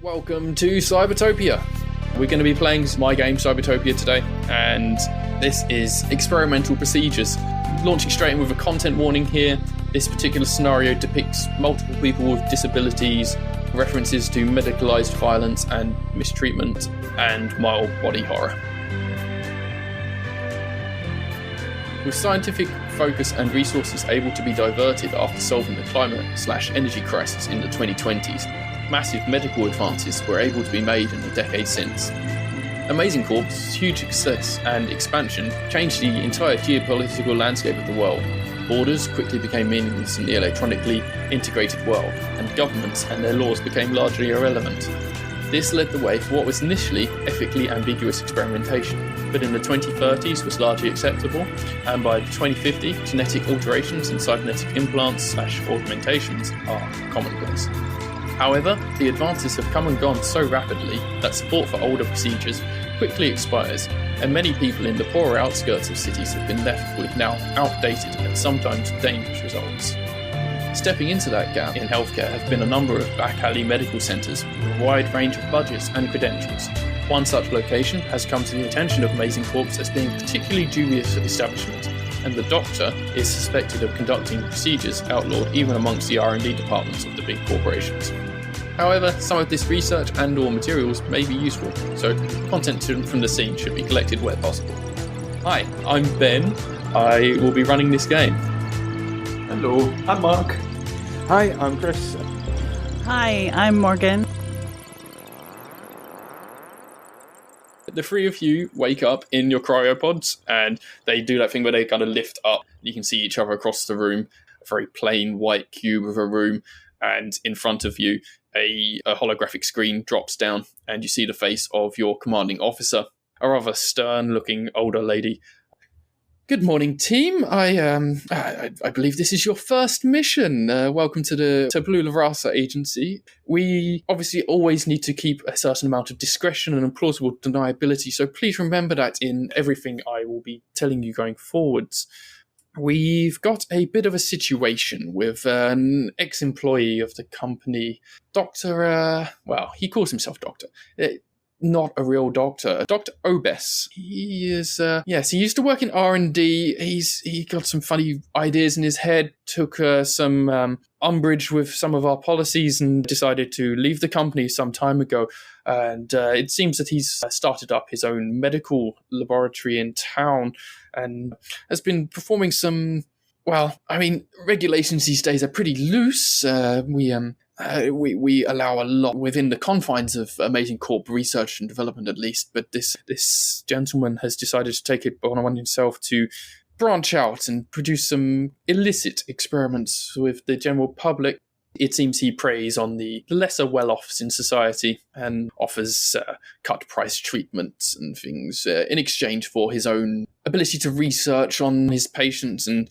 Welcome to Cybertopia. We're going to be playing my game Cybertopia today, and this is experimental procedures. Launching straight in with a content warning here. This particular scenario depicts multiple people with disabilities, references to medicalized violence and mistreatment, and mild body horror. With scientific focus and resources able to be diverted after solving the climate/energy crisis in the 2020s, massive medical advances were able to be made in the decade since. Amazing Corp's huge success and expansion changed the entire geopolitical landscape of the world. Borders quickly became meaningless in the electronically integrated world, and governments and their laws became largely irrelevant. This led the way for what was initially ethically ambiguous experimentation, but in the 2030s was largely acceptable, and by 2050, genetic alterations and cybernetic implants/augmentations are commonplace. However, the advances have come and gone so rapidly that support for older procedures quickly expires, and many people in the poorer outskirts of cities have been left with now outdated and sometimes dangerous results. Stepping into that gap in healthcare have been a number of back alley medical centres with a wide range of budgets and credentials. One such location has come to the attention of Amazing Corps as being a particularly dubious establishment, and the doctor is suspected of conducting procedures outlawed even amongst the R&D departments of the big corporations. However, some of this research and or materials may be useful, so content from the scene should be collected where possible. Hi, I'm Ben. I will be running this game. Hello, I'm Mark. Hi, I'm Chris. Hi, I'm Morgan. The three of you wake up in your cryopods, and they do that thing where they kind of lift up. You can see each other across the room, a very plain white cube of a room, and in front of you, a holographic screen drops down, and you see the face of your commanding officer, a rather stern-looking older lady. Good morning, team. I believe this is your first mission. Welcome to the Tabula Rasa agency. We obviously always need to keep a certain amount of discretion and plausible deniability, so please remember that in everything I will be telling you going forwards. We've got a bit of a situation with an ex-employee of the company, Dr. He calls himself Doctor. Not a real doctor. Dr. Obes. He is, he used to work in R&D. He got some funny ideas in his head, took some umbrage with some of our policies and decided to leave the company some time ago. And it seems that he's started up his own medical laboratory in town and has been performing some, regulations these days are pretty loose. We allow a lot within the confines of Amazing Corp research and development, at least. But this gentleman has decided to take it on himself to branch out and produce some illicit experiments with the general public. It seems he preys on the lesser well-offs in society and offers cut-price treatments and things in exchange for his own ability to research on his patients. And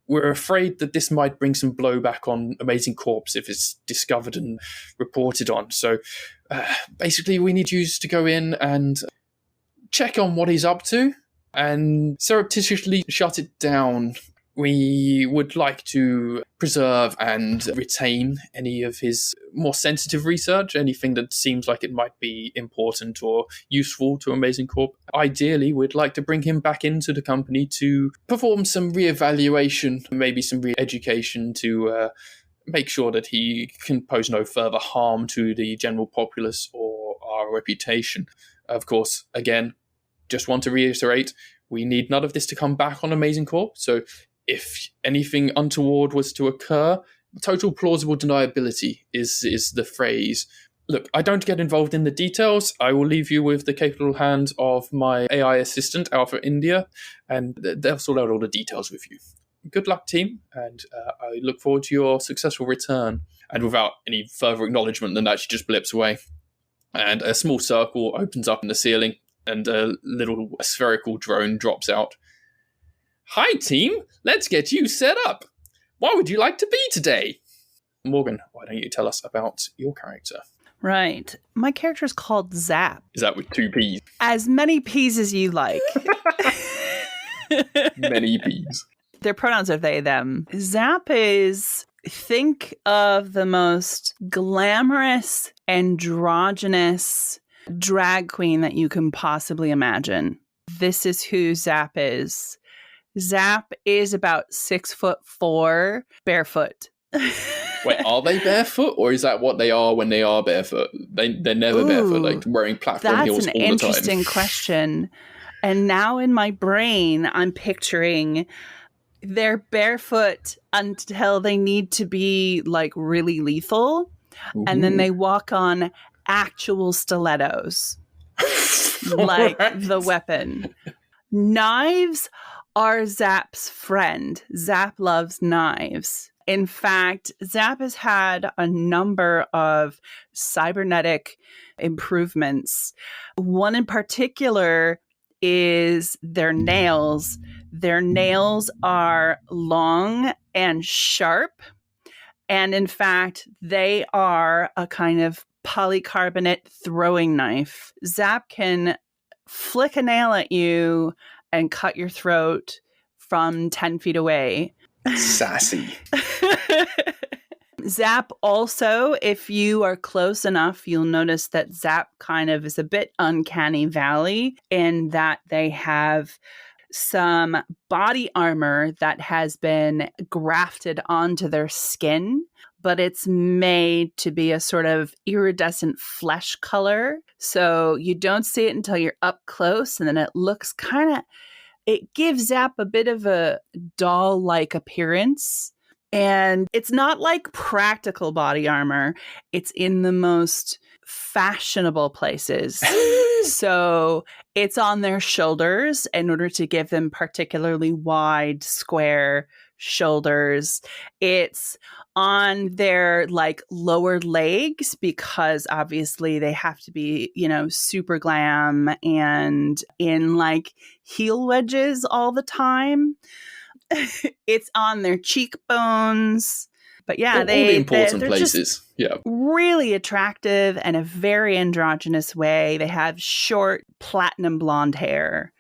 we're afraid that this might bring some blowback on Amazing Corps if it's discovered and reported on. So basically we need you to go in and check on what he's up to and surreptitiously shut it down. We would like to preserve and retain any of his more sensitive research, anything that seems like it might be important or useful to Amazing Corp. Ideally, we'd like to bring him back into the company to perform some re-evaluation, maybe some re-education to make sure that he can pose no further harm to the general populace or our reputation. Of course, again, just want to reiterate, we need none of this to come back on Amazing Corp, so if anything untoward was to occur, total plausible deniability is the phrase. Look, I don't get involved in the details. I will leave you with the capable hand of my AI assistant, Alpha India, and they'll sort out all the details with you. Good luck, team, and I look forward to your successful return. And without any further acknowledgement than that, she just blips away. And a small circle opens up in the ceiling, and a little spherical drone drops out. Hi, team. Let's get you set up. What would you like to be today? Morgan, why don't you tell us about your character? Right. My character is called Zap. Is that with 2 P's? As many P's as you like. Many P's. Their pronouns are they, them. Zap is think of the most glamorous, androgynous drag queen that you can possibly imagine. This is who Zap is. Zap is about 6'4", barefoot. Wait, are they barefoot, or is that what they are when they are barefoot? They're never barefoot, like wearing platform heels all the time. That's an interesting question. And now in my brain, I'm picturing they're barefoot until they need to be like really lethal. Ooh. And then they walk on actual stilettos, like the weapon. Knives are Zap's friend. Zap loves knives. In fact, Zap has had a number of cybernetic improvements. One in particular is their nails. Their nails are long and sharp. And in fact, they are a kind of polycarbonate throwing knife. Zap can flick a nail at you and cut your throat from 10 feet away. Sassy. Zap also, if you are close enough, you'll notice that Zap kind of is a bit uncanny valley in that they have some body armor that has been grafted onto their skin, but it's made to be a sort of iridescent flesh color. So you don't see it until you're up close, and then it looks it gives Zap a bit of a doll-like appearance. And it's not like practical body armor. It's in the most fashionable places. So it's on their shoulders in order to give them particularly wide, square shoulders. It's on their like lower legs because obviously they have to be, super glam and in like heel wedges all the time. It's on their cheekbones. But yeah, all the important places. Just yeah, really attractive and a very androgynous way. They have short platinum blonde hair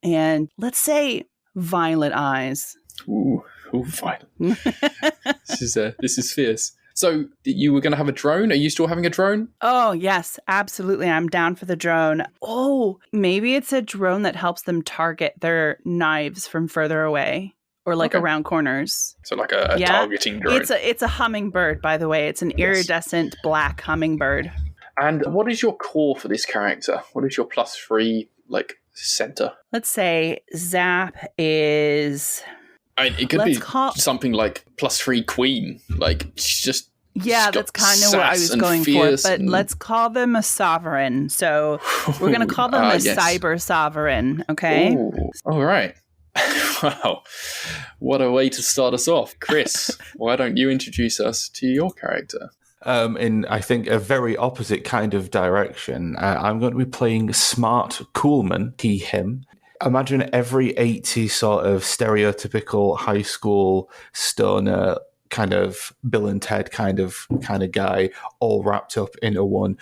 and let's say violet eyes. Ooh, violet. This is fierce. So you were going to have a drone? Are you still having a drone? Oh, yes, absolutely. I'm down for the drone. Oh, maybe it's a drone that helps them target their knives from further away. Or like around corners. So like a targeting drone. It's a hummingbird, by the way. It's an iridescent black hummingbird. And what is your core for this character? What is your +3 center? Let's say Zap is... it could be something like +3 queen. Like she's just... Yeah, that's kind of what I was going for. But let's call them a sovereign. So we're going to call them a cyber sovereign. Okay? Ooh, all right. Wow, what a way to start us off. Chris, why don't you introduce us to your character? In, I think, a very opposite kind of direction. I'm going to be playing Smart Coolman, he, him. Imagine every 80s sort of stereotypical high school stoner kind of Bill and Ted kind of guy, all wrapped up into one,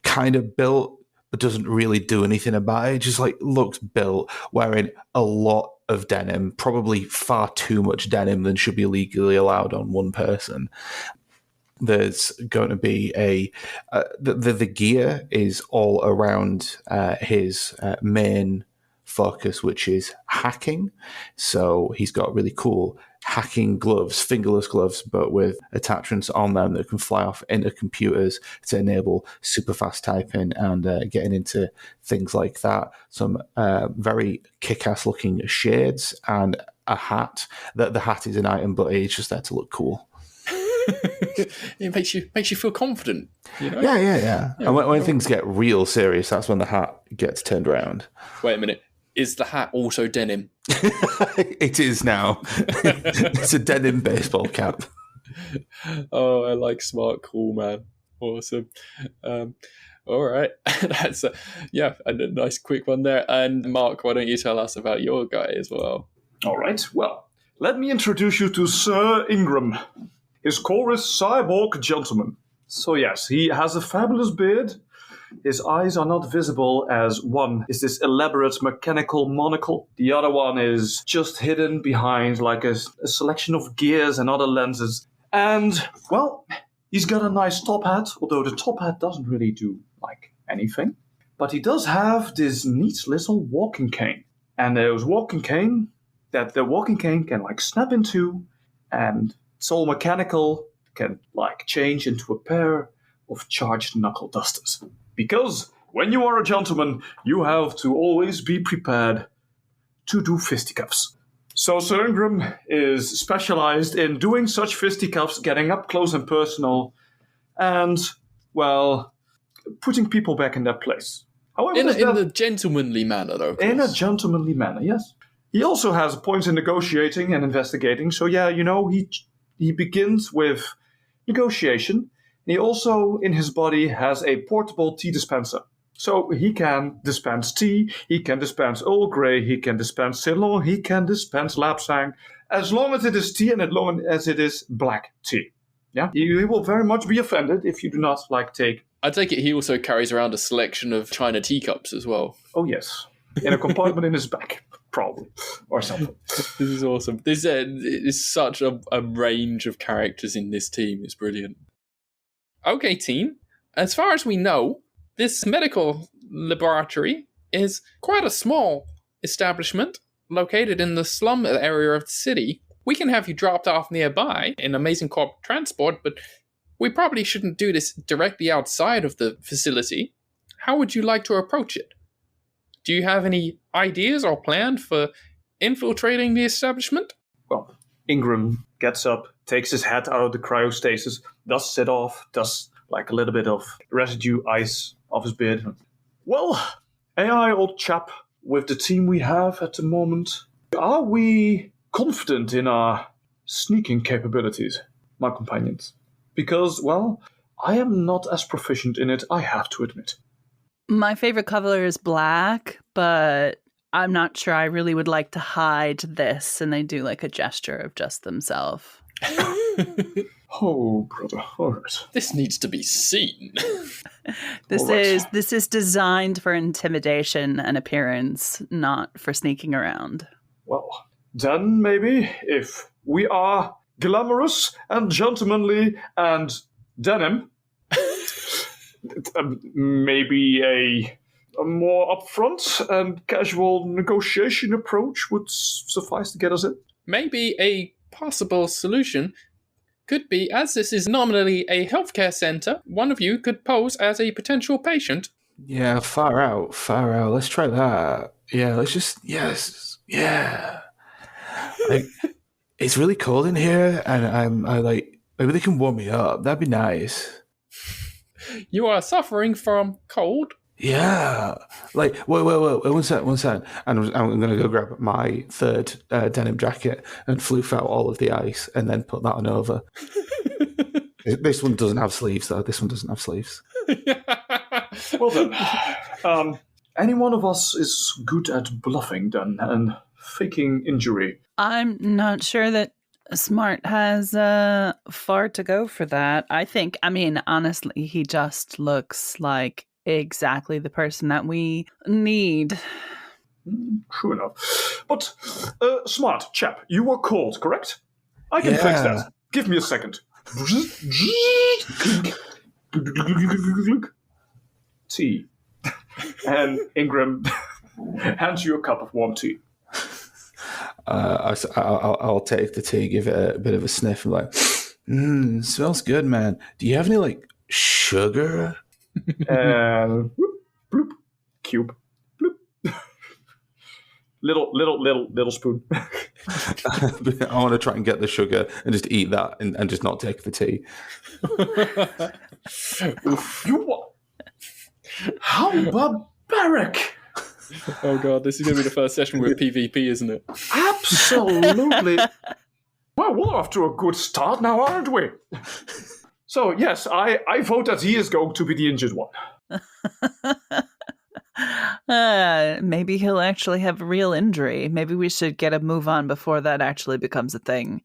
kind of built, but doesn't really do anything about it. Just looks built, wearing a lot of denim, probably far too much denim than should be legally allowed on one person. There's going to be the gear is all around his main focus, which is hacking. So he's got really cool hacking gloves, fingerless gloves, but with attachments on them that can fly off into computers to enable super fast typing and getting into things like that. Some very kick-ass looking shades and a hat. The hat is an item, but it's just there to look cool. It makes you feel confident. Yeah. And when things get real serious, that's when the hat gets turned around. Wait a minute. Is the hat also denim? It is now. It's a denim baseball cap. Oh, I like Smart Cool, man. Awesome. All right. That's a nice quick one there. And Mark, why don't you tell us about your guy as well? All right. Well, let me introduce you to Sir Ingram. His core is cyborg gentleman. So yes, he has a fabulous beard. His eyes are not visible, as one is this elaborate mechanical monocle. The other one is just hidden behind like a selection of gears and other lenses. And, well, he's got a nice top hat, although the top hat doesn't really do, anything. But he does have this neat little walking cane. And the walking cane can, snap in two, and it's all mechanical, can, change into a pair of charged knuckle dusters. Because when you are a gentleman, you have to always be prepared to do fisticuffs. So Sir Ingram is specialized in doing such fisticuffs, getting up close and personal, and, well, putting people back in their place. However, in a gentlemanly manner, though. In a gentlemanly manner, yes. He also has points in negotiating and investigating. So, yeah, he begins with negotiation. He also, in his body, has a portable tea dispenser. So he can dispense tea, he can dispense Earl Grey, he can dispense Ceylon, he can dispense Lapsang, as long as it is tea and as long as it is black tea. Yeah, he will very much be offended if you do not take. I take it he also carries around a selection of China teacups as well. Oh yes, in a compartment in his back, probably, or something. This is awesome. This is such a range of characters in this team. It's brilliant. Okay, team. As far as we know, this medical laboratory is quite a small establishment located in the slum area of the city. We can have you dropped off nearby in Amazing Corp transport, but we probably shouldn't do this directly outside of the facility. How would you like to approach it? Do you have any ideas or plan for infiltrating the establishment? Well, Ingram gets up, takes his hat out of the cryostasis, dusts it off, does a little bit of residue ice off his beard. Well, AI, old chap, with the team we have at the moment, are we confident in our sneaking capabilities, my companions? Because, well, I am not as proficient in it, I have to admit. My favorite color is black, but I'm not sure I really would like to hide this. And they do a gesture of just themselves. Oh, brother, all right. This needs to be seen. This is designed for intimidation and appearance, not for sneaking around. Well, then maybe if we are glamorous and gentlemanly and denim, maybe a more upfront and casual negotiation approach would suffice to get us in. Maybe a possible solution could be, as this is nominally a healthcare center, one of you could pose as a potential patient. Yeah, far out. Let's try that. Yeah, let's just, yes, yeah. It's really cold in here, and maybe they can warm me up. That'd be nice. You are suffering from cold? Yeah. Wait, one second. And I'm going to go grab my third denim jacket and floof out all of the ice and then put that on over. This one doesn't have sleeves, though. Well then, any one of us is good at bluffing then and faking injury. I'm not sure that Smart has far to go for that. Honestly, he just looks like exactly the person that we need. True enough. But, Smart, chap, you are cold, correct? I can fix that. Give me a second. Tea. And Ingram hands you a cup of warm tea. I'll take the tea, give it a bit of a sniff, and smells good, man. Do you have any, sugar? Bloop, bloop, cube, bloop. Little spoon. I want to try and get the sugar and just eat that and just not take the tea. How barbaric! Oh god, this is going to be the first session with PvP, isn't it? Absolutely. Well, we're off to a good start now, aren't we? So, yes, I vote that he is going to be the injured one. Maybe he'll actually have a real injury. Maybe we should get a move on before that actually becomes a thing.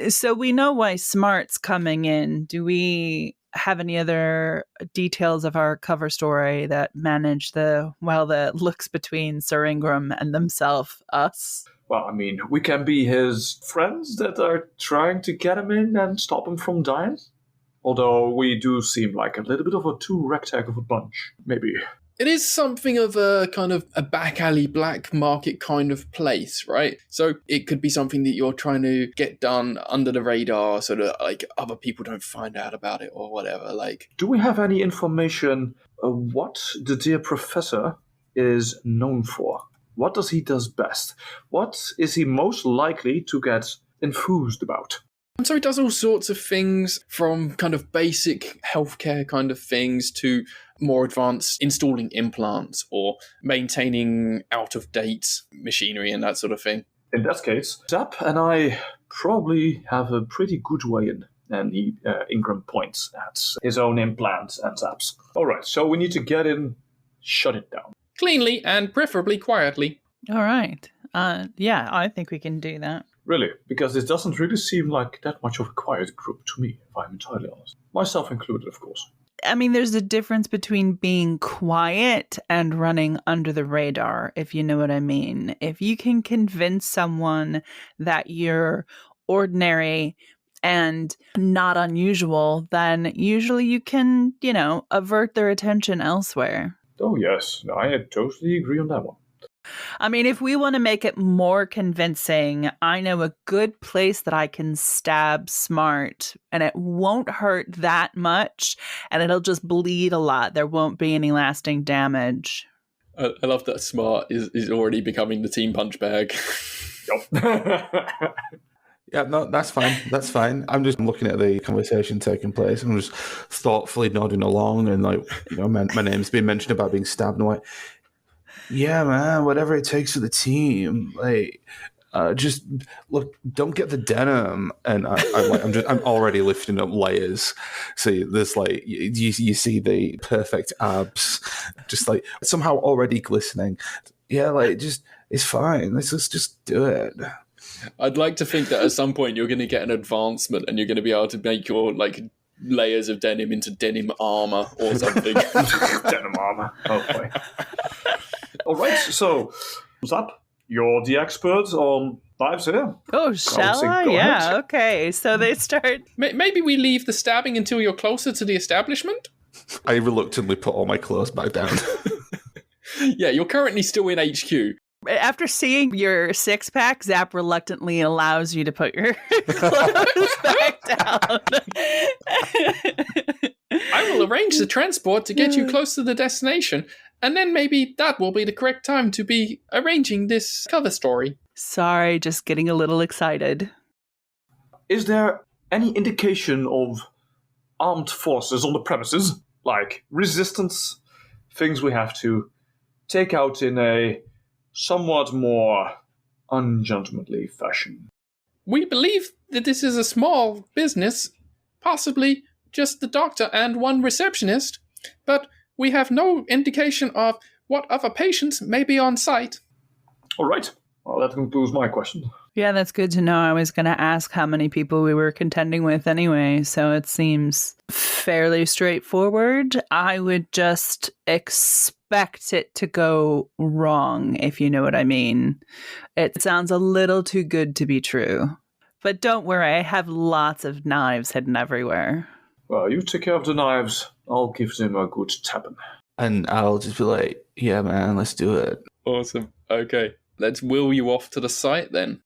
So we know why Smart's coming in. Do we have any other details of our cover story that manage the looks between Sir Ingram and us? Well, I mean, we can be his friends that are trying to get him in and stop him from dying. Although we do seem like a little bit of a too ragtag of a bunch, maybe. It is something of a kind of a back alley black market kind of place, right? So it could be something that you're trying to get done under the radar so that like other people don't find out about it or whatever. Like, do we have any information what the dear professor is known for? What does he does best? What is he most likely to get enthused about? And so he does all sorts of things, from kind of basic healthcare kind of things to more advanced installing implants or maintaining out-of-date machinery and that sort of thing. In that case, Zap and I probably have a pretty good way in. And Ingram points at his own implants and Zap's. All right, so we need to get in, shut it down. Cleanly and preferably quietly. All right. Yeah, I think we can do that. Really, because it doesn't really seem like that much of a quiet group to me, if I'm entirely honest. Myself included, of course. I mean, there's a difference between being quiet and running under the radar, if you know what I mean. If you can convince someone that you're ordinary and not unusual, then usually you can, avert their attention elsewhere. Oh, yes. I totally agree on that one. I mean, if we want to make it more convincing, I know a good place that I can stab Smart, and it won't hurt that much, and it'll just bleed a lot. There won't be any lasting damage. I love that Smart is already becoming the team punch bag. Yeah, no, that's fine. That's fine. I'm just looking at the conversation taking place. I'm just thoughtfully nodding along, and my name's been mentioned about being stabbed, and I'm like, yeah, man, whatever it takes for the team. Like, just look, don't get the denim. And I'm already lifting up layers. So there's like you see the perfect abs, just like somehow already glistening. Yeah, like it's fine. Let's just do it. I'd like to think that at some point you're going to get an advancement and you're going to be able to make your like layers of denim into denim armor or something. Denim armor. Oh boy. All right, so Zap, you're the expert on knives here. Oh, shall I? Yeah, ahead. Okay. So they start. Maybe we leave the stabbing until you're closer to the establishment? I reluctantly put all my clothes back down. Yeah, you're currently still in HQ. After seeing your six-pack, Zap reluctantly allows you to put your clothes back down. I will arrange the transport to get you close to the destination, and then maybe that will be the correct time to be arranging this cover story. Sorry, just getting a little excited. Is there any indication of armed forces on the premises? Like resistance? Things we have to take out in a somewhat more ungentlemanly fashion. We believe that this is a small business, possibly just the doctor and one receptionist, but we have no indication of what other patients may be on site. All right. Well, that concludes my question. Yeah, that's good to know. I was going to ask how many people we were contending with anyway, so it seems fairly straightforward. I would just expect it to go wrong, if you know what I mean. It sounds a little too good to be true. But don't worry, I have lots of knives hidden everywhere. Well, you take care of the knives. I'll give them a good tapping. And I'll just be like, yeah, man, let's do it. Awesome. Okay, let's wheel you off to the site then.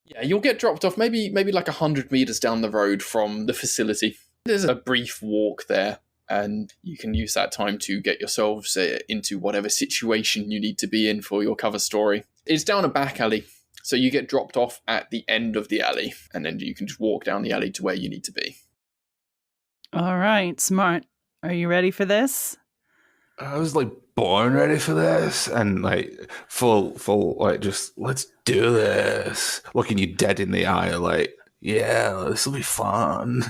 Yeah, you'll get dropped off maybe like 100 meters down the road from the facility. There's a brief walk there, and you can use that time to get yourselves into whatever situation you need to be in for your cover story. It's down a back alley, so you get dropped off at the end of the alley, and then you can just walk down the alley to where you need to be. All right, Smart. Are you ready for this? I was like born ready for this, and like full like just let's do this. Looking you dead in the eye, like yeah, this will be fun.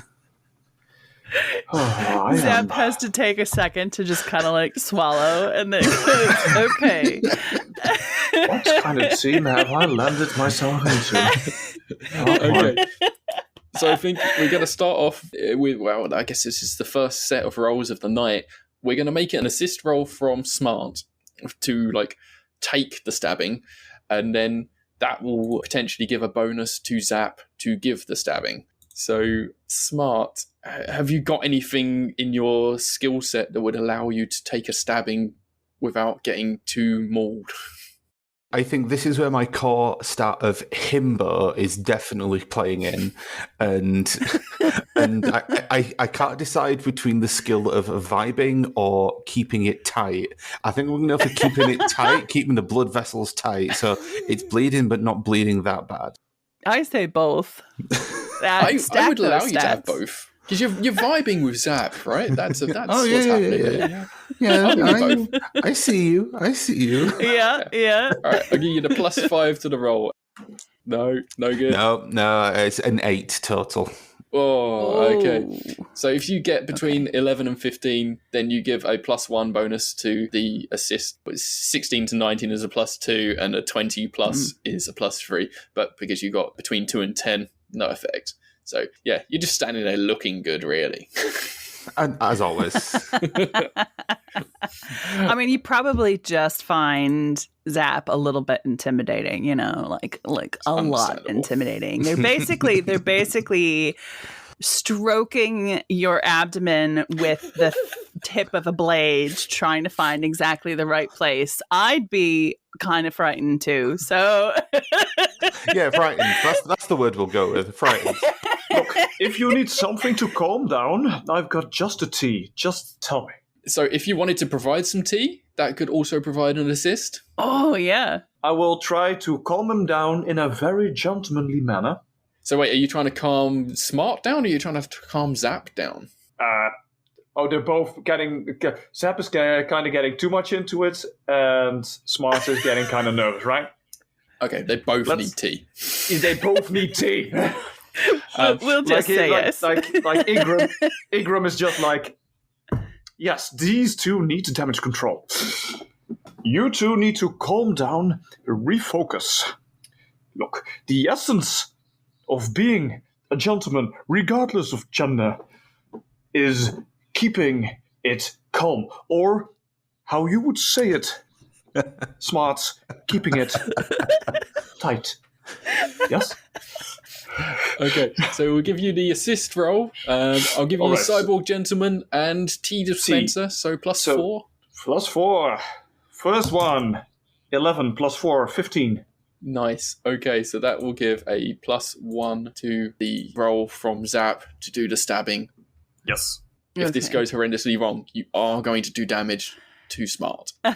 Zap has to take a second to just kind of like swallow, and then okay. What kind of team have I landed myself into? Okay. So I think we're going to start off with, well, I guess this is the first set of rolls of the night. We're going to make it an assist roll from Smart to, like, take the stabbing. and then that will potentially give a bonus to Zap to give the stabbing. So, Smart, have you got anything in your skill set that would allow you to take a stabbing without getting too mauled? I think this is where my core stat of himbo is definitely playing in, and I can't decide between the skill of vibing or keeping it tight. I think we're going to go for keeping it tight, keeping the blood vessels tight, so it's bleeding but not bleeding that bad. I say both. I would allow you to have both. Because you're vibing with Zap, right? That's what's happening. Yeah, I see you. Yeah. All right, I'll give you the +5 to the roll. No good. No, it's an 8 total. Oh, okay. So if you get between 11 and 15, then you give a +1 bonus to the assist. 16 to 19 is a +2, and a 20 plus is a +3. But because you got between 2 and 10, no effect. So, yeah, you're just standing there looking good, really. And as always. I mean, you probably just find Zap a little bit intimidating, like a lot intimidating. They're basically stroking your abdomen with the tip of a blade, trying to find exactly the right place. I'd be kind of frightened too. So yeah, frightened. That's the word we'll go with. Frightened. Look, if you need something to calm down, I've got just a tea. Just tell me. So if you wanted to provide some tea, that could also provide an assist. Oh, yeah. I will try to calm him down in a very gentlemanly manner. So wait, are you trying to calm Smart down, or are you trying to calm Zap down? They're both getting... Zap is kind of getting too much into it, and Smart is getting kind of nervous, right? Okay, they both need tea. They both need tea. We'll just say yes. Like Ingram is just like, yes, these two need damage control. You two need to calm down, refocus. Look, the essence of being a gentleman, regardless of gender, is keeping it calm. Or, how you would say it, Smart, keeping it tight. Yes? Okay, so we'll give you the assist roll. I'll give you the Cyborg Gentleman and tea dispenser, so +4. +4. First one, 11 +4, 15. Nice. Okay, so that will give a +1 to the roll from Zap to do the stabbing. Yes. If this goes horrendously wrong, you are going to do damage to Smart. All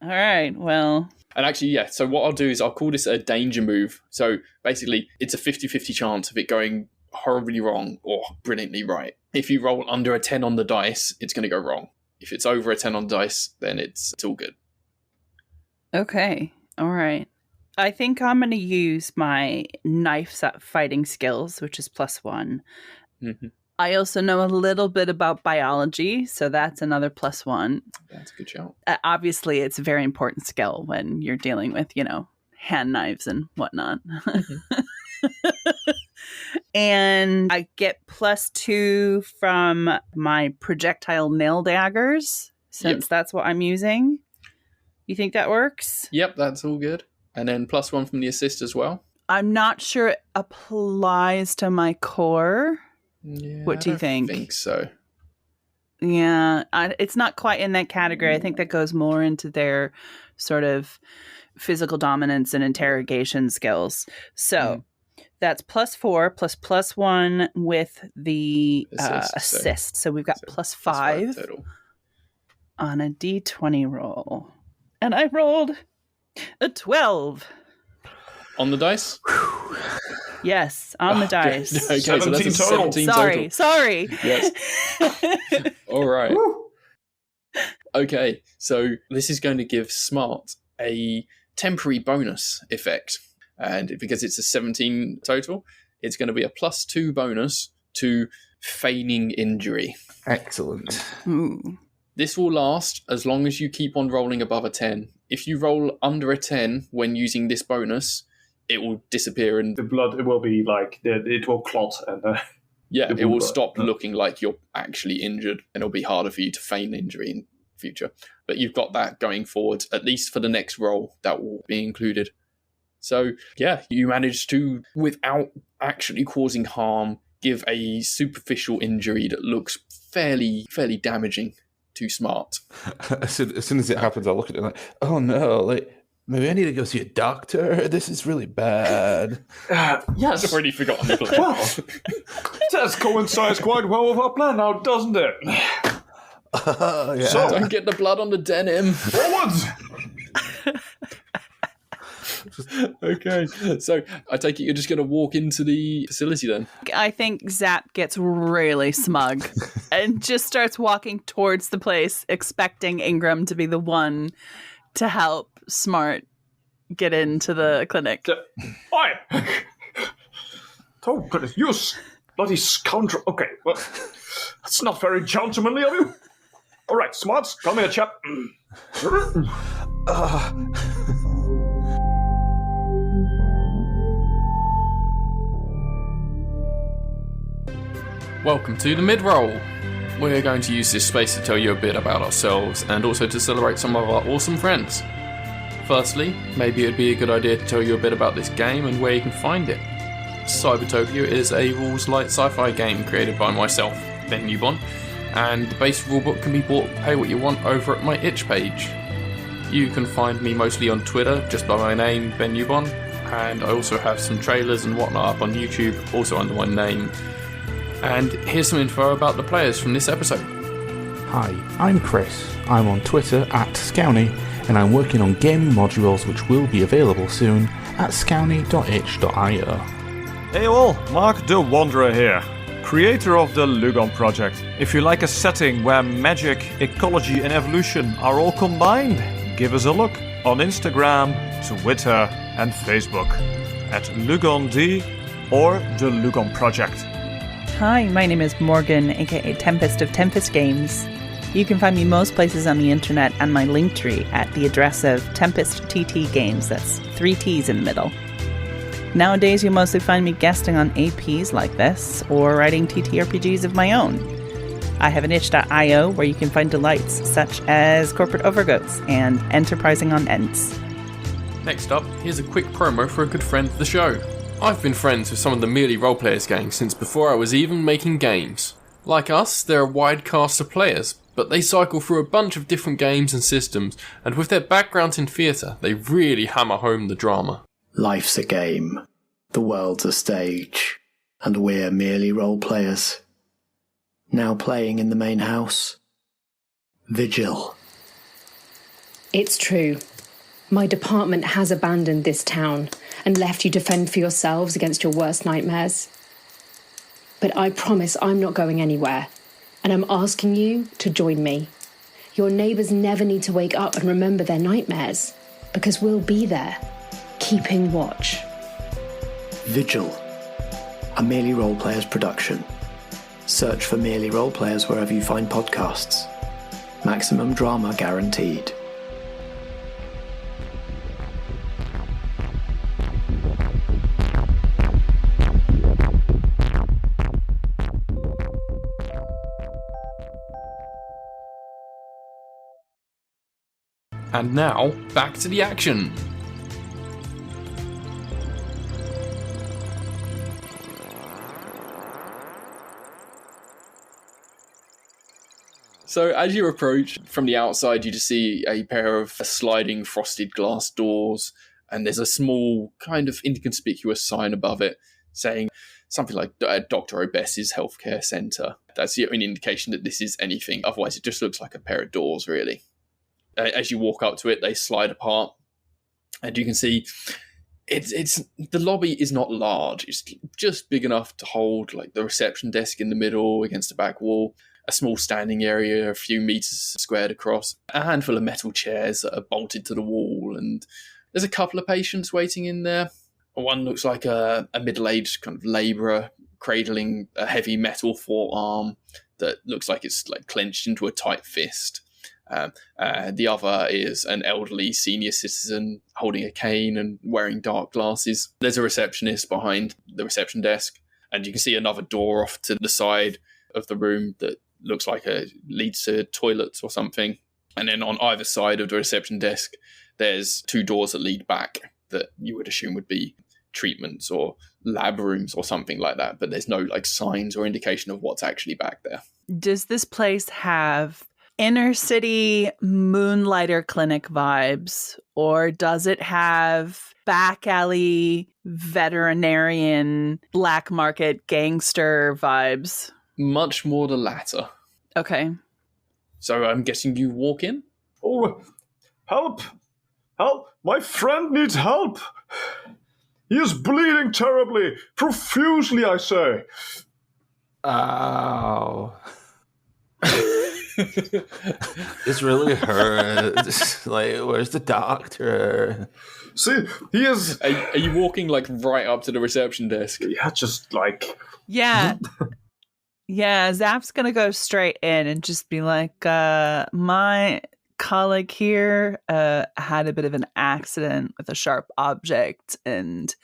right, well... And actually, yeah, so what I'll do is I'll call this a danger move. So basically, it's a 50-50 chance of it going horribly wrong or brilliantly right. If you roll under a 10 on the dice, it's going to go wrong. If it's over a 10 on the dice, then it's all good. Okay, all right. I think I'm going to use my knife fighting skills, which is +1. Mm-hmm. I also know a little bit about biology, so that's another +1. That's a good shout. Obviously, it's a very important skill when you're dealing with, hand knives and whatnot. Mm-hmm. And I get +2 from my projectile nail daggers, since that's what I'm using. You think that works? Yep, that's all good. And then +1 from the assist as well. I'm not sure it applies to my core. Yeah, what do you think? I think so. Yeah, it's not quite in that category. I think that goes more into their sort of physical dominance and interrogation skills. So that's +4 plus +1 with the assist. So we've got +5 total on a D20 roll. And I rolled a 12. On the dice? Yes, on the dice. Okay, so that's a 17 total. Sorry. Yes. All right. Okay, so this is going to give Smart a temporary bonus effect. And because it's a 17 total, it's going to be a +2 bonus to feigning injury. Excellent. Ooh. This will last as long as you keep on rolling above a 10. If you roll under a 10 when using this bonus, it will disappear and the blood will be like it will clot and it will stop looking like you're actually injured, and it'll be harder for you to feign injury and future. But you've got that going forward, at least for the next role that will be included. So, yeah, you managed to, without actually causing harm, give a superficial injury that looks fairly damaging to Smart. As soon as it happens, I look at it like, oh no, like, maybe I need to go see a doctor. This is really bad. Yes. I've already forgotten the plan. Well, that coincides quite well with our plan now, doesn't it? Yeah. So, Don't get the blood on the denim. forwards! Okay, so I take it you're just going to walk into the facility then? I think Zap gets really smug and just starts walking towards the place, expecting Ingram to be the one to help Smart get into the clinic. Oi! Oh, goodness, you bloody scoundrel. Okay, well, that's not very gentlemanly of you. All right, Smarts, come here, chap. Welcome to the mid-roll. We're going to use this space to tell you a bit about ourselves and also to celebrate some of our awesome friends. Firstly, maybe it'd be a good idea to tell you a bit about this game and where you can find it. Cybertopia is a rules-lite sci-fi game created by myself, Ben Newbon, and the base rulebook can be bought pay what you want over at my itch page. You can find me mostly on Twitter, just by my name, Ben Newbon, and I also have some trailers and whatnot up on YouTube, also under my name. And here's some info about the players from this episode. Hi, I'm Chris. I'm on Twitter at Scowny, and I'm working on gaming modules which will be available soon at scowny.itch.io. Hey all, Mark the Wanderer here, creator of the Lugon project. If you like a setting where magic, ecology and evolution are all combined, give us a look on Instagram, Twitter and Facebook at LugonD or the Lugon project. Hi, my name is Morgan, aka Tempest of Tempest Games. You can find me most places on the internet and my Linktree at the address of Tempest TT Games. That's 3 T's in the middle. Nowadays, you'll mostly find me guesting on APs like this, or writing TTRPGs of my own. I have an itch.io where you can find delights such as corporate overgoats and enterprising on ents. Next up, here's a quick promo for a good friend of the show. I've been friends with some of the Merely Roleplayers gang since before I was even making games. Like us, they're a wide cast of players, but they cycle through a bunch of different games and systems, and with their backgrounds in theatre, they really hammer home the drama. Life's a game, the world's a stage, and we're merely role players. Now playing in the main house, Vigil. It's true. My department has abandoned this town and left you to fend for yourselves against your worst nightmares. But I promise I'm not going anywhere, and I'm asking you to join me. Your neighbours never need to wake up and remember their nightmares, because we'll be there, keeping watch. Vigil, a Merely Roleplayers production. Search for Merely Roleplayers wherever you find podcasts. Maximum drama guaranteed. And now, back to the action. So as you approach, from the outside you just see a pair of sliding frosted glass doors, and there's a small kind of inconspicuous sign above it saying something like Dr. Obess's Healthcare Centre. That's the only indication that this is anything. Otherwise it just looks like a pair of doors, really. As you walk up to it, they slide apart, and you can see it's the lobby is not large. It's just big enough to hold like the reception desk in the middle against the back wall, a small standing area a few meters squared across, a handful of metal chairs that are bolted to the wall, and there's a couple of patients waiting in there. One looks like a middle-aged kind of labourer cradling a heavy metal forearm that looks like it's like clenched into a tight fist. The other is an elderly senior citizen holding a cane and wearing dark glasses. There's a receptionist behind the reception desk, and you can see another door off to the side of the room that looks like it leads to toilets or something. And then on either side of the reception desk, there's 2 doors that lead back that you would assume would be treatments or lab rooms or something like that. But there's no like signs or indication of what's actually back there. Does this place have inner city moonlighter clinic vibes, or does it have back alley veterinarian black market gangster vibes? Much more the latter. Okay. So I'm guessing you walk in? Oh, help! Help! My friend needs help! He is bleeding terribly, profusely, I say. Ow. This really hurts. Like, where's the doctor? See, he is... Are you walking like right up to the reception desk? Yeah, just like... Yeah. Yeah, Zap's gonna go straight in and just be like, my colleague here had a bit of an accident with a sharp object and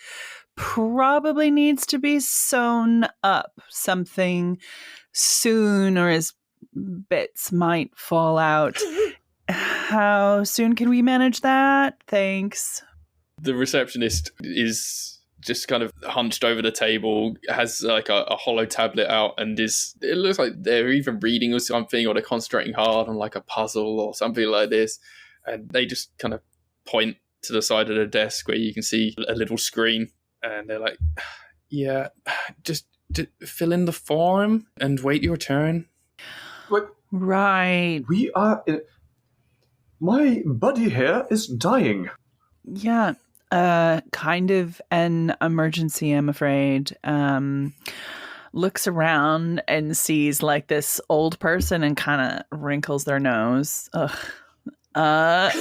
probably needs to be sewn up something soon, or his bits might fall out. How soon can we manage that? Thanks. The receptionist is just kind of hunched over the table, has like a hollow tablet out, and it looks like they're either reading or something, or they're concentrating hard on like a puzzle or something like this. And they just kind of point to the side of the desk where you can see a little screen, and they're like, yeah, just fill in the form and wait your turn. What? Right. We are... My buddy here is dying. Yeah. Kind of an emergency, I'm afraid. Looks around and sees like this old person and kind of wrinkles their nose. Ugh.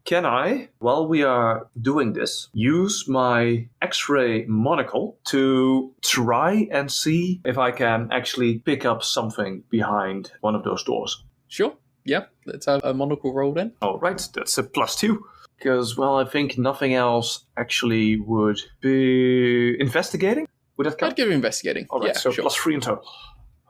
Can I, while we are doing this, use my X-ray monocle to try and see if I can actually pick up something behind one of those doors? Sure. Yeah. Let's have a monocle roll then. All right, that's a +2. Because, well, I think nothing else actually would be investigating. Would that count? I'd give you investigating. All right, yeah, so sure. +3 in total.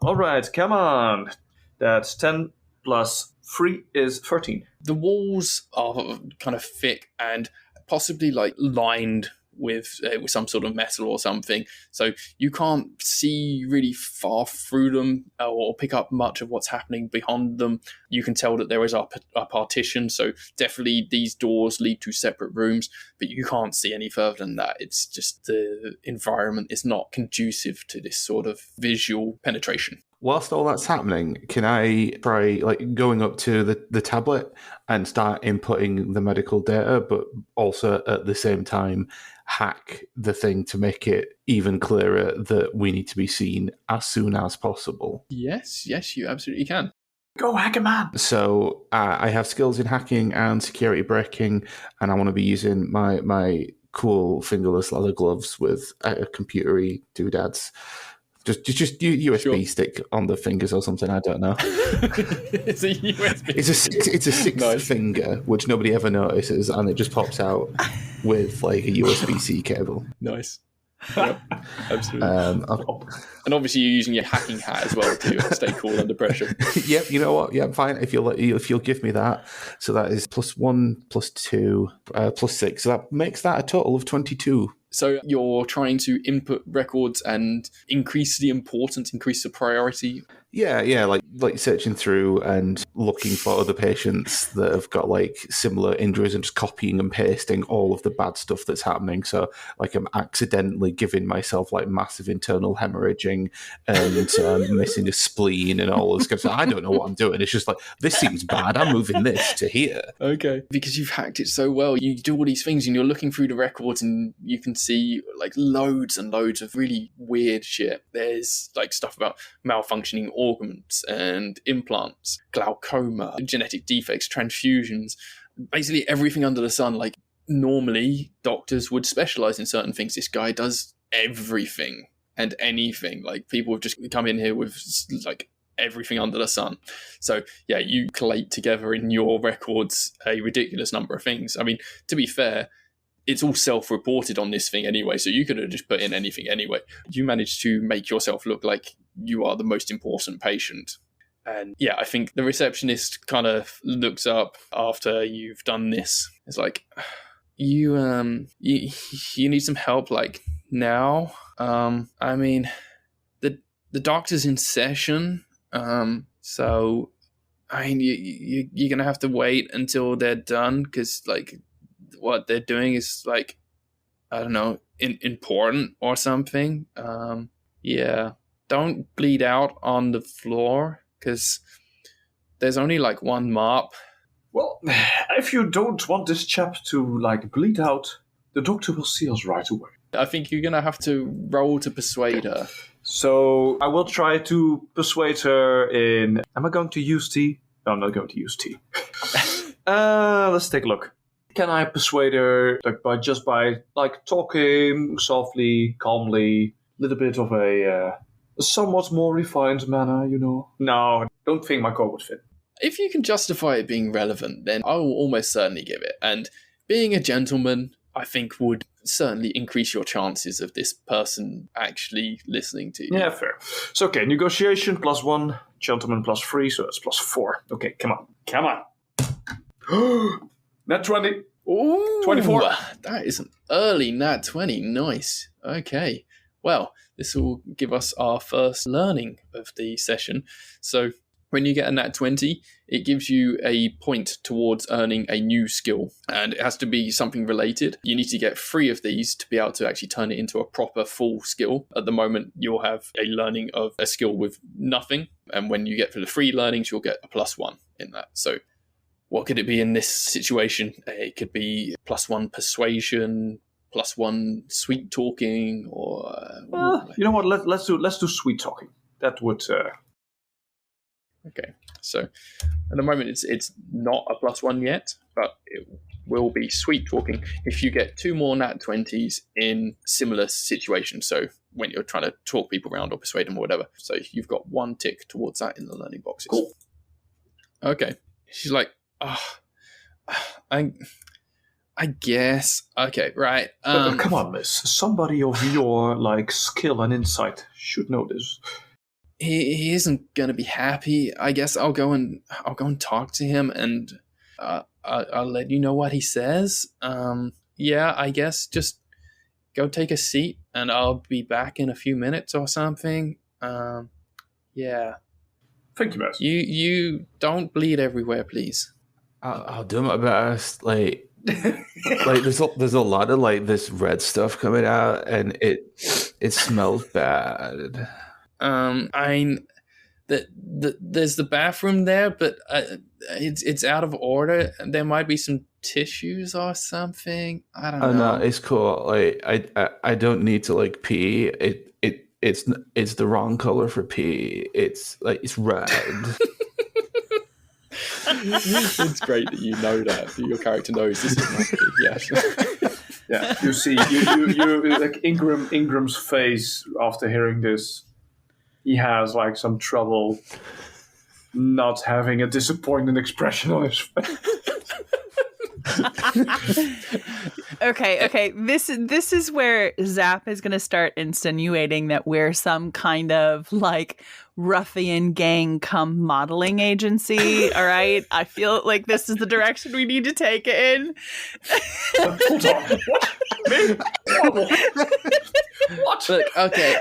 All right, come on. That's 10 plus 3 is 13. The walls are kind of thick and possibly like lined with some sort of metal or something, so you can't see really far through them or pick up much of what's happening behind them. You can tell that there is a partition, so definitely these doors lead to separate rooms, but you can't see any further than that. It's just the environment is not conducive to this sort of visual penetration. Whilst all that's happening, can I try like going up to the tablet and start inputting the medical data, but also at the same time hack the thing to make it even clearer that we need to be seen as soon as possible? Yes, you absolutely can. Go, hacker man! So I have skills in hacking and security breaking, and I want to be using my cool fingerless leather gloves with computery doodads. Just USB stick on the fingers or something. I don't know. It's a USB. It's a sixth Nice. finger, which nobody ever notices, and it just pops out with like a USB-C cable. Nice. Yep, absolutely. And obviously you're using your hacking hat as well to stay cool under pressure. Yep, you know what? Yeah, I'm fine. If you'll give me that, so that is +1, +2, +6. So that makes that a total of 22. So you're trying to input records and increase the importance, increase the priority. Yeah, like searching through and looking for other patients that have got like similar injuries and just copying and pasting all of the bad stuff that's happening. So like I'm accidentally giving myself like massive internal hemorrhaging and missing a spleen and all this kind of stuff. I don't know what I'm doing. It's just like, this seems bad. I'm moving this to here. Okay. Because you've hacked it so well. You do all these things and you're looking through the records and you can see like loads and loads of really weird shit. There's like stuff about malfunctioning organs and implants, glaucoma, genetic defects, transfusions, basically everything under the sun. Like normally doctors would specialize in certain things. This guy does everything and anything. Like people have just come in here with like everything under the sun. So yeah, you collate together in your records a ridiculous number of things. I mean, to be fair, it's all self-reported on this thing anyway, so you could have just put in anything anyway. You managed to make yourself look like you are the most important patient. And yeah, I think the receptionist kind of looks up after you've done this. It's like, you need some help, like, now? I mean, the doctor's in session, so I mean, you're gonna have to wait until they're done, because like what they're doing is like, I don't know, important or something. Yeah, don't bleed out on the floor, because there's only like one mop. Well, if you don't want this chap to like bleed out, the doctor will see us right away. I think you're gonna have to roll to persuade her. So I will try to persuade her in... Am I going to use tea? No, I'm not going to use tea. Let's take a look. Can I persuade her like by talking softly, calmly, a little bit of a somewhat more refined manner, you know? No, I don't think my code would fit. If you can justify it being relevant, then I will almost certainly give it. And being a gentleman, I think, would certainly increase your chances of this person actually listening to you. Yeah, fair. So, okay, negotiation +1, gentleman +3, so that's +4. Okay, come on. Nat 20. Ooh, 24. That is an early nat 20. Nice. Okay. Well, this will give us our first learning of the session. So when you get a nat 20, it gives you a point towards earning a new skill, and it has to be something related. You need to get 3 of these to be able to actually turn it into a proper full skill. At the moment, you'll have a learning of a skill with nothing, and when you get for the 3 learnings, you'll get a +1 in that. So what could it be in this situation? It could be +1 persuasion, +1 sweet talking, or... you know what, let's do sweet talking. That would... Okay, so at the moment it's not a +1 yet, but it will be sweet talking if you get 2 more nat 20s in similar situations. So when you're trying to talk people around or persuade them or whatever. So you've got 1 tick towards that in the learning boxes. Cool. Okay. She's like, I guess. Okay, right. Come on, miss. Somebody of your like skill and insight should know this. He isn't gonna be happy. I guess I'll go and talk to him, and I'll let you know what he says. Yeah, I guess just go take a seat, and I'll be back in a few minutes or something. Yeah. Thank you, Matt. You don't bleed everywhere, please. I'll do my best. Like there's a lot of like this red stuff coming out, and it smells bad. There's the bathroom there, but it's out of order. There might be some tissues or something. I don't know. No, it's cool. Like I don't need to like pee. It's the wrong color for pee. It's like it's red. It's great that you know that your character knows this is not pee. Yeah. Yeah, you see, you like Ingram's face after hearing this. He has like some trouble not having a disappointed expression on his face. Okay. This is where Zap is going to start insinuating that we're some kind of like ruffian gang come modeling agency. All right, I feel like this is the direction we need to take it in. Hold on, what? Look, okay,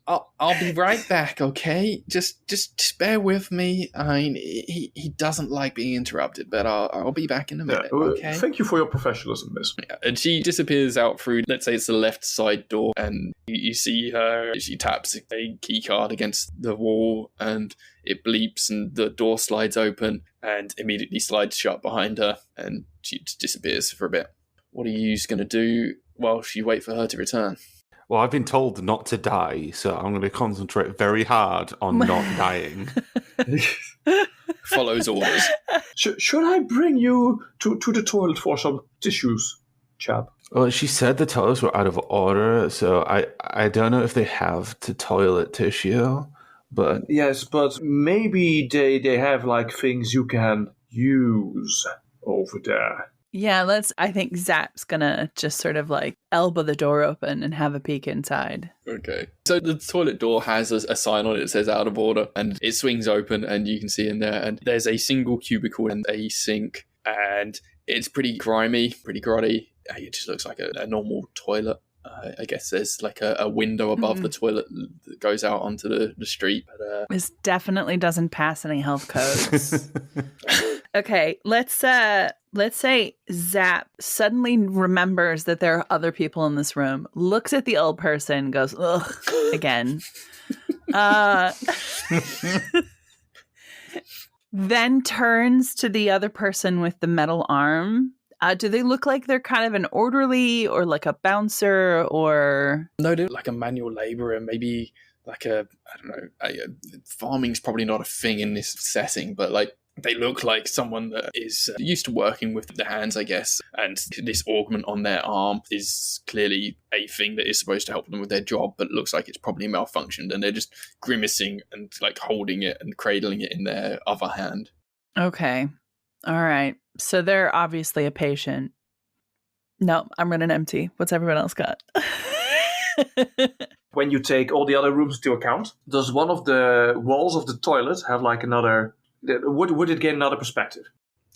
I'll be right back. Okay, just bear with me. I mean, he doesn't like being interrupted, but I'll be back in a minute. Okay. Thank you for your professionalism, miss. Yeah, and she disappears out through, let's say it's the left side door, and you see her. She taps a key card against the wall, and it bleeps, and the door slides open, and immediately slides shut behind her, and she just disappears for a bit. What are you going to do whilst you wait for her to return? Well, I've been told not to die, so I'm going to concentrate very hard on not dying. Follows orders. Should I bring you to the toilet for some tissues, chap? Well, she said the toilets were out of order, so I don't know if they have the toilet tissue, but... Yes, but maybe they have like things you can use over there. Yeah, I think Zap's gonna just sort of like elbow the door open and have a peek inside. Okay. So the toilet door has a sign on it that says out of order, and it swings open and you can see in there, and there's a single cubicle and a sink, and it's pretty grimy, pretty grotty. It just looks like a normal toilet. I guess there's like a window above the toilet that goes out onto the street. But, this definitely doesn't pass any health codes. Okay, let's say Zap suddenly remembers that there are other people in this room, looks at the old person, goes, ugh, again. Then turns to the other person with the metal arm. Do they look like they're kind of an orderly or like a bouncer or... No, they're like a manual laborer, maybe like I don't know, farming's probably not a thing in this setting, but like they look like someone that is used to working with the hands, I guess, and this augment on their arm is clearly a thing that is supposed to help them with their job, but it looks like it's probably malfunctioned, and they're just grimacing and like holding it and cradling it in their other hand. Okay. All right. So they're obviously a patient. No, I'm running empty. What's everyone else got? When you take all the other rooms into account, does one of the walls of the toilet have like another... Would it gain another perspective?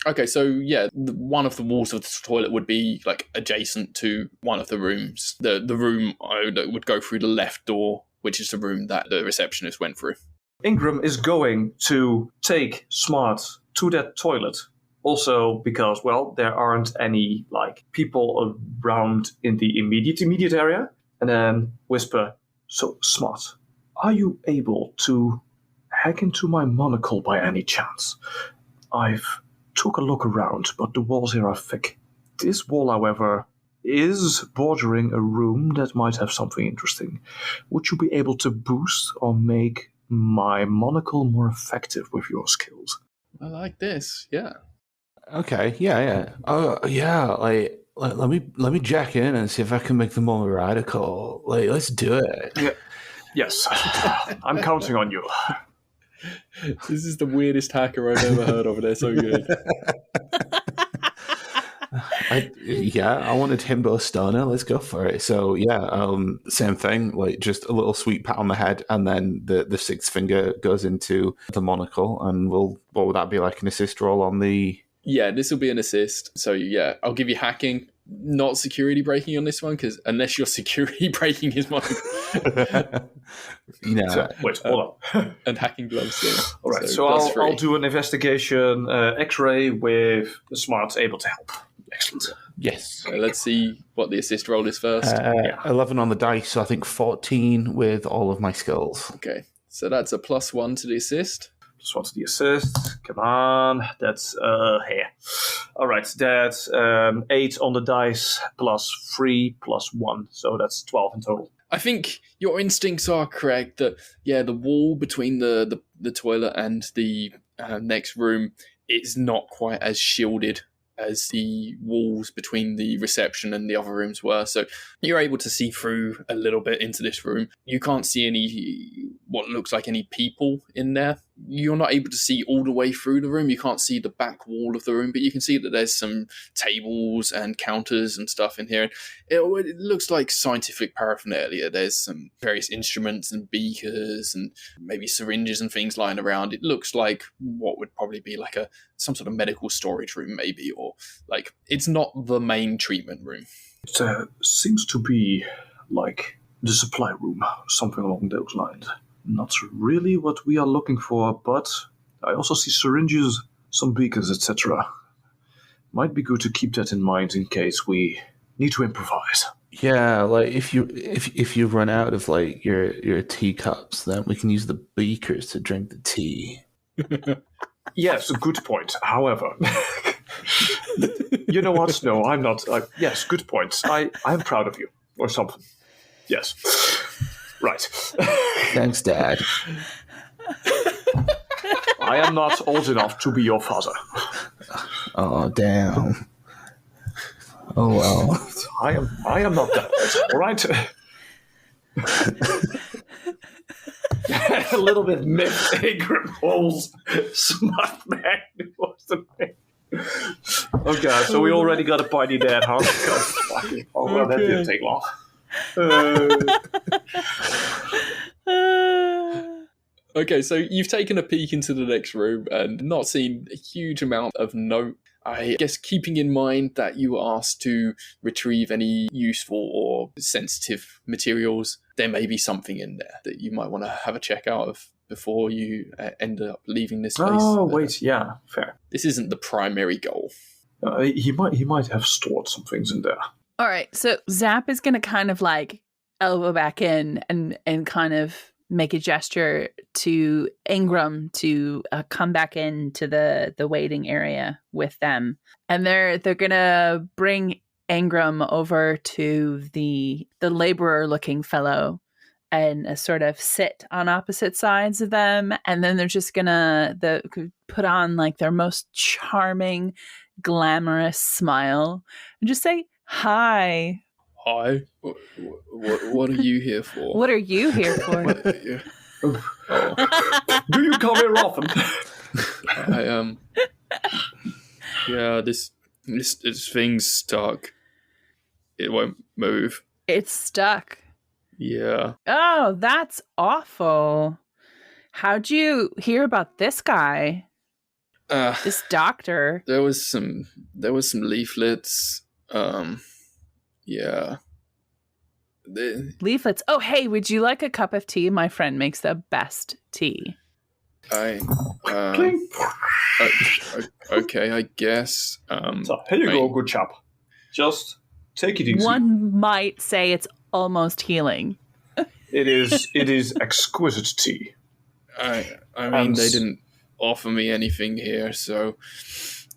Okay, so yeah, one of the walls of the toilet would be like adjacent to one of the rooms. The room that would go through the left door, which is the room that the receptionist went through. Ingram is going to take Smart to that toilet. Also because, well, there aren't any like people around in the immediate area. And then whisper, so Smart, are you able to hack into my monocle by any chance? I've took a look around, but the walls here are thick. This wall, however, is bordering a room that might have something interesting. Would you be able to boost or make my monocle more effective with your skills? I like this, yeah. Okay, yeah. Oh, yeah, like let me jack in and see if I can make them more radical. Like, let's do it. Yeah. Yes, I'm counting on you. This is the weirdest hacker I've ever heard of. They're so good. I wanted Himbo Stoner. Let's go for it. So yeah, same thing. Like just a little sweet pat on the head, and then the sixth finger goes into the monocle, and what would that be, like an assist roll on the? Yeah, this will be an assist. So yeah, I'll give you hacking, not security breaking on this one, because unless you're security breaking his monocle. Yeah. So, wait, hold on. And hacking gloves. Yeah. All right, so I'll do an investigation X-ray with the Smarts able to help. Excellent. Yes. So let's see what the assist roll is first. 11 on the dice, so I think 14 with all of my skills. Okay, so that's a +1 to the assist. +1 to the assist. Come on. That's here. All right, that's 8 on the dice, +3, +1. So that's 12 in total. I think your instincts are correct that, yeah, the wall between the toilet and the next room is not quite as shielded as the walls between the reception and the other rooms were. So you're able to see through a little bit into this room. You can't see what looks like any people in there. You're not able to see all the way through the room. You can't see the back wall of the room, but you can see that there's some tables and counters and stuff in here. It looks like scientific paraphernalia. There's some various instruments and beakers and maybe syringes and things lying around. It looks like what would probably be like some sort of medical storage room maybe, or like it's not the main treatment room. It seems to be like the supply room, something along those lines. Not really what we are looking for, but I also see syringes, some beakers, etc. Might be good to keep that in mind in case we need to improvise. Yeah, like if you run out of like your teacups, then we can use the beakers to drink the tea. Yes, a good point. However, you know what? No, I'm not. Yes, good point. I'm proud of you, or something. Yes. Right. Thanks, Dad. I am not old enough to be your father. Oh, damn. Oh, well. I am not that old, all right? A little bit miffed, Ingram pulls Smart back towards the thing. Okay, so we already got a party there, huh? Oh, well, that didn't take long. Okay, so you've taken a peek into the next room and not seen a huge amount of note. I guess keeping in mind that you were asked to retrieve any useful or sensitive materials, there may be something in there that you might want to have a check out of before you end up leaving this place. Oh, wait, yeah, fair. This isn't the primary goal. He might have stored some things in there. All right, so Zap is going to kind of like elbow back in and kind of make a gesture to Ingram to come back into the waiting area with them. And they're going to bring Ingram over to the laborer-looking fellow and sort of sit on opposite sides of them. And then they're just going to put on like their most charming, glamorous smile and just say, "Hi." Hi. What are you here for? What are you here for? Do you come here often? Yeah, this thing's stuck. It won't move. It's stuck. Yeah. Oh, that's awful. How'd you hear about this guy? This doctor? There was some leaflets. Yeah. Leaflets. Oh, hey, would you like a cup of tea? My friend makes the best tea. Okay, I guess. So, here you go, good chap. Just take it easy. One might say it's almost healing. It is exquisite tea. I mean, they didn't offer me anything here, so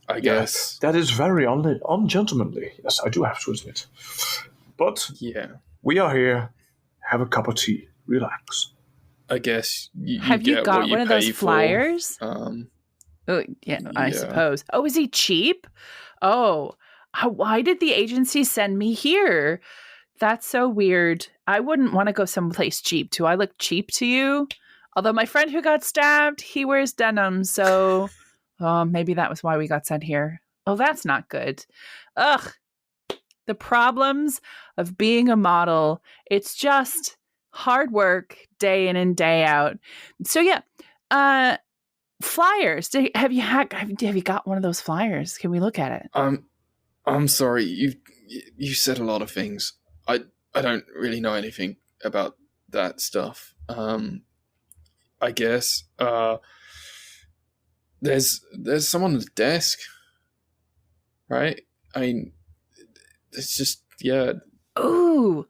I guess. That is very ungentlemanly. Yes, I do have to admit. But yeah, we are here. Have a cup of tea. Relax. I guess you have you get got what you one of those pay flyers? For. Oh, yeah, I suppose. Oh, is he cheap? Oh, why did the agency send me here? That's so weird. I wouldn't want to go someplace cheap. Do I look cheap to you? Although my friend who got stabbed, he wears denim, so maybe that was why we got sent here. Oh, that's not good. Ugh. The problems of being a model. It's just hard work day in and day out. So yeah, flyers. Have you got one of those flyers? Can we look at it? I'm sorry. You said a lot of things. I don't really know anything about that stuff. I guess there's someone on the desk, right? I mean, it's just Ooh,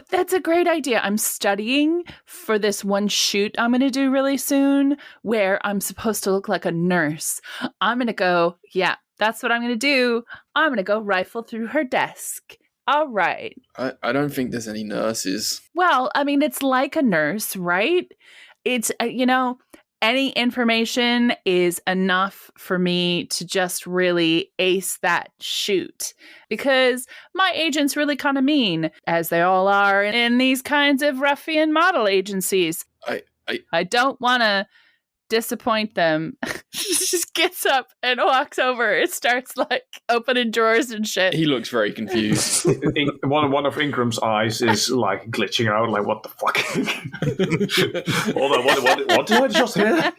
that's a great idea. I'm studying for this one shoot I'm going to do really soon where I'm supposed to look like a nurse. I'm going to go, yeah, that's what I'm going to do. I'm going to go rifle through her desk. All right. I don't think there's any nurses. Well, I mean, it's like a nurse, right? It's, any information is enough for me to just really ace that shoot. Because my agent's really kind of mean, as they all are in these kinds of ruffian model agencies. I don't want to disappoint them. She just gets up and walks over. It starts like opening drawers and shit. He looks very confused. One of Ingram's eyes is like glitching out, like, what the fuck? Hold on, what did I just hear?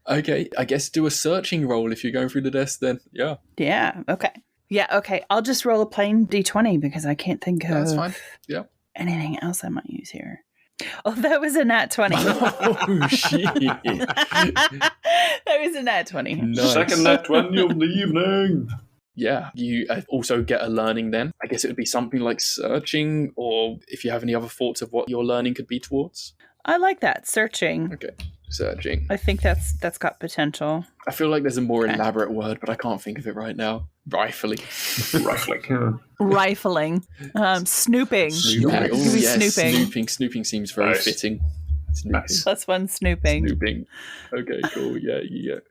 Okay, I guess do a searching roll if you're going through the desk then. Yeah. Yeah, okay. Yeah, okay. I'll just roll a plain D20 because I can't think of That's fine. Yeah. anything else I might use here. Oh, that was a nat 20. Oh, shit. That was a nat 20. Nice. Second nat 20 of the evening. Yeah, you also get a learning then. I guess it would be something like searching, or if you have any other thoughts of what your learning could be towards. I like that. Searching. Okay, searching. I think that's got potential. I feel like there's a more elaborate word, but I can't think of it right now. Rifling. Rifling. Snooping. Snooping. Oh, Maybe yes. snooping. Snooping seems very Nice. fitting. Snooping. Nice. +1 snooping. Snooping. Okay, cool. Yeah, you get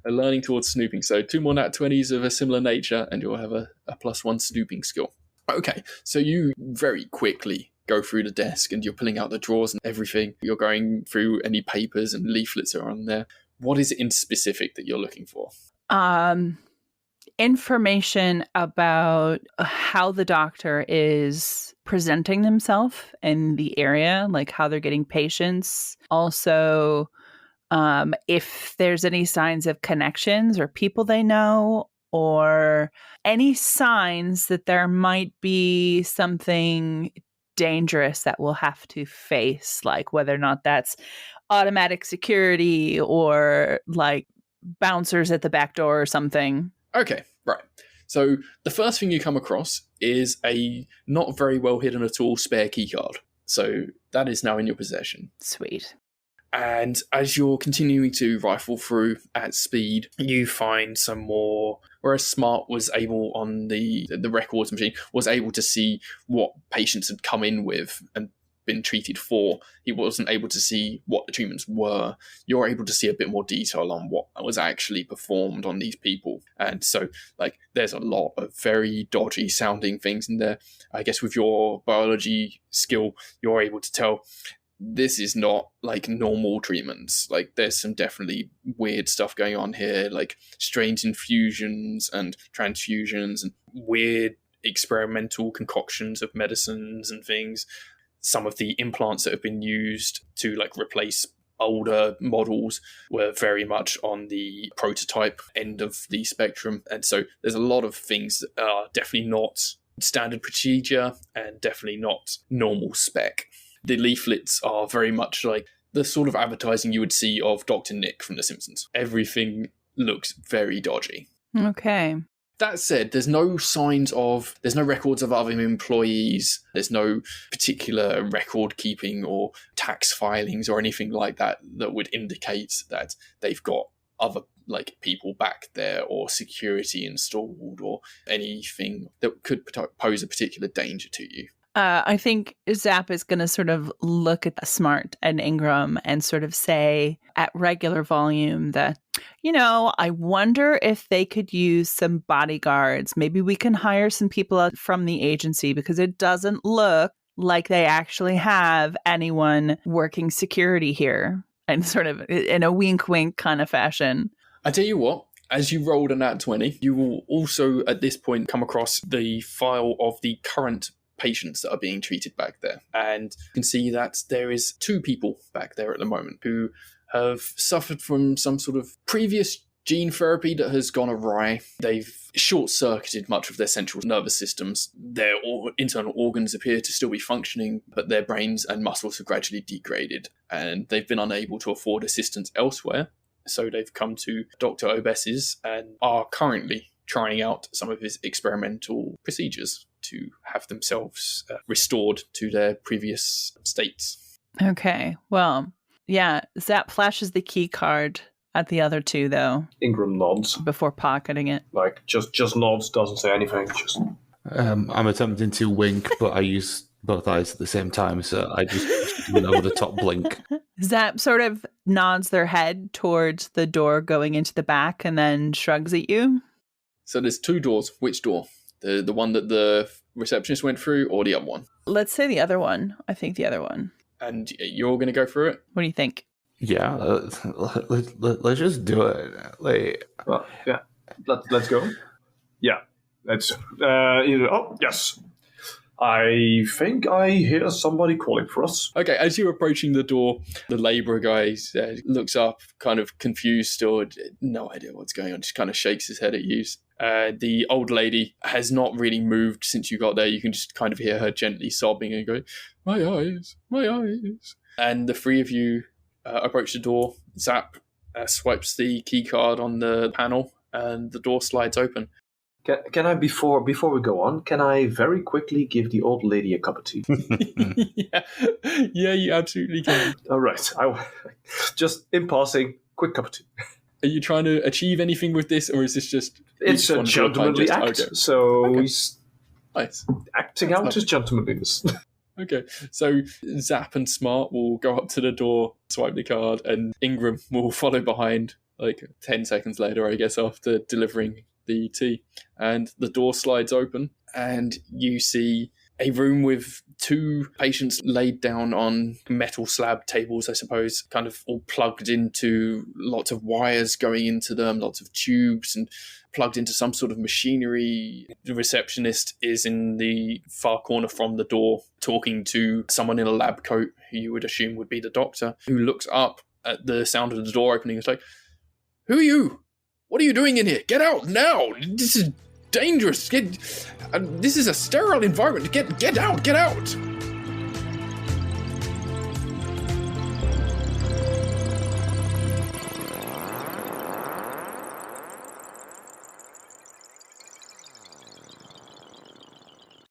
a learning towards snooping. So 2 more nat 20s of a similar nature, and you'll have a +1 snooping skill. Okay, so you very quickly go through the desk and you're pulling out the drawers and everything. You're going through any papers and leaflets that are on there. What is it in specific that you're looking for? information about how the doctor is presenting themselves in the area, like how they're getting patients. Also, if there's any signs of connections or people they know, or any signs that there might be something dangerous that we'll have to face, like whether or not that's automatic security or like bouncers at the back door or something. Okay, right. So the first thing you come across is a not very well hidden at all spare keycard. So that is now in your possession. Sweet. And as you're continuing to rifle through at speed, you find some more. Whereas Smart was able on the records machine, was able to see what patients had come in with and been treated for. He wasn't able to see what the treatments were. You're able to see a bit more detail on what was actually performed on these people. And so, like, there's a lot of very dodgy sounding things in there. I guess with your biology skill, you're able to tell this is not like normal treatments. Like, there's some definitely weird stuff going on here, like strange infusions and transfusions and weird experimental concoctions of medicines and things. Some of the implants that have been used to like replace older models were very much on the prototype end of the spectrum. And so there's a lot of things that are definitely not standard procedure and definitely not normal spec. The leaflets are very much like the sort of advertising you would see of Dr. Nick from The Simpsons. Everything looks very dodgy. Okay. That said, there's no records of other employees. There's no particular record keeping or tax filings or anything like that that would indicate that they've got other like people back there or security installed or anything that could pose a particular danger to you. I think Zap is going to sort of look at the Smart and Ingram and sort of say at regular volume that, I wonder if they could use some bodyguards. Maybe we can hire some people out from the agency because it doesn't look like they actually have anyone working security here. And sort of in a wink, wink kind of fashion. I tell you what. As you rolled a nat 20, you will also at this point come across the file of the current patients that are being treated back there. And you can see that there is 2 people back there at the moment who have suffered from some sort of previous gene therapy that has gone awry. They've short-circuited much of their central nervous systems. Their internal organs appear to still be functioning, but their brains and muscles have gradually degraded, and they've been unable to afford assistance elsewhere. So they've come to Dr. Obes's and are currently trying out some of his experimental procedures to have themselves restored to their previous states. Okay, well, yeah, Zap flashes the key card at the other 2, though. Ingram nods. Before pocketing it. Like, just nods, doesn't say anything. Just. I'm attempting to wink, but I use both eyes at the same time, so I just do an over-the-top blink. Zap sort of nods their head towards the door going into the back and then shrugs at you. So there's 2 doors. Which door? The one that the receptionist went through, or the other one? Let's say the other one. I think the other one. And you're going to go through it? What do you think? Yeah, let's just do it. Well, yeah, let's go. Yeah, let's. Oh, yes. I think I hear somebody calling for us. Okay, as you're approaching the door, the labourer guy looks up, kind of confused or no idea what's going on, just kind of shakes his head at you. The old lady has not really moved since you got there. You can just kind of hear her gently sobbing and going, my eyes, my eyes. And the 3 of you approach the door. Zap swipes the key card on the panel and the door slides open. Can I, before we go on, can I very quickly give the old lady a cup of tea? Yeah, you absolutely can. All right. Just in passing, quick cup of tea. Are you trying to achieve anything with this, or is this just... It's a gentlemanly act, okay. so Okay. He's Nice. acting out his gentlemanliness. Okay, so Zap and Smart will go up to the door, swipe the card, and Ingram will follow behind, like 10 seconds later, I guess, after delivering the tea. And the door slides open, and you see a room with 2 patients laid down on metal slab tables, I suppose, kind of all plugged into lots of wires going into them, lots of tubes, and plugged into some sort of machinery. The receptionist is in the far corner from the door talking to someone in a lab coat, who you would assume would be the doctor, who looks up at the sound of the door opening. It's like, "Who are you? What are you doing in here? Get out now! This is dangerous. This is a sterile environment. Get out! Get out!"